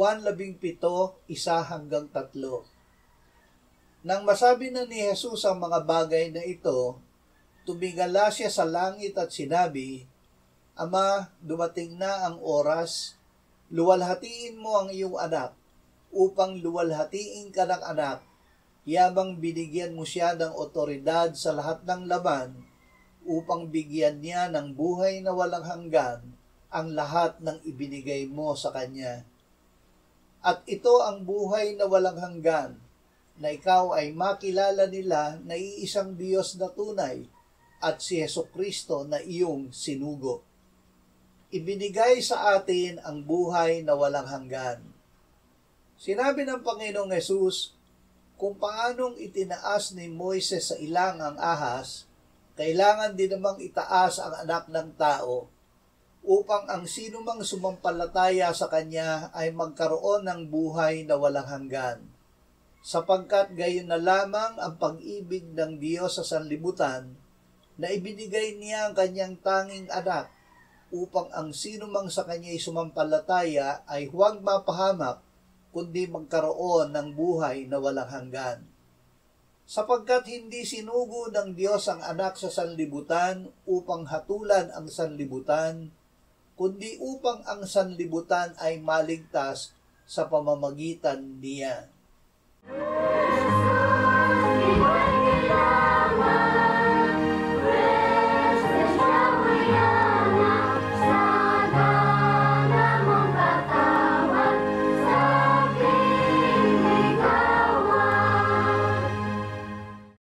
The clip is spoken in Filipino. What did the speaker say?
Juan 17:1-3. Nang masabi na ni Jesus ang mga bagay na ito, tumingala siya sa langit at sinabi, Ama, dumating na ang oras, luwalhatiin mo ang iyong anak, upang luwalhatiin ka ng anak, yabang binigyan mo siya ng otoridad sa lahat ng laman, upang bigyan niya ng buhay na walang hanggan ang lahat ng ibinigay mo sa kanya. At ito ang buhay na walang hanggan, na ikaw ay makilala nila na iisang Diyos na tunay at si Hesukristo na iyong sinugo. Ibinigay sa atin ang buhay na walang hanggan. Sinabi ng Panginoong Hesus, kung paanong itinaas ni Moises sa ilang ang ahas, kailangan din namang itaas ang anak ng tao, upang ang sinumang sumampalataya sa kanya ay magkaroon ng buhay na walang hanggan. Sapagkat gayon na lamang ang pag-ibig ng Diyos sa sanlibutan, na ibinigay niya ang kanyang tanging anak, upang ang sinumang sa kanya'y sumampalataya ay huwag mapahamak, kundi magkaroon ng buhay na walang hanggan. Sapagkat hindi sinugo ng Diyos ang anak sa sanlibutan upang hatulan ang sanlibutan, kundi upang ang sanlibutan ay maligtas sa pamamagitan niya.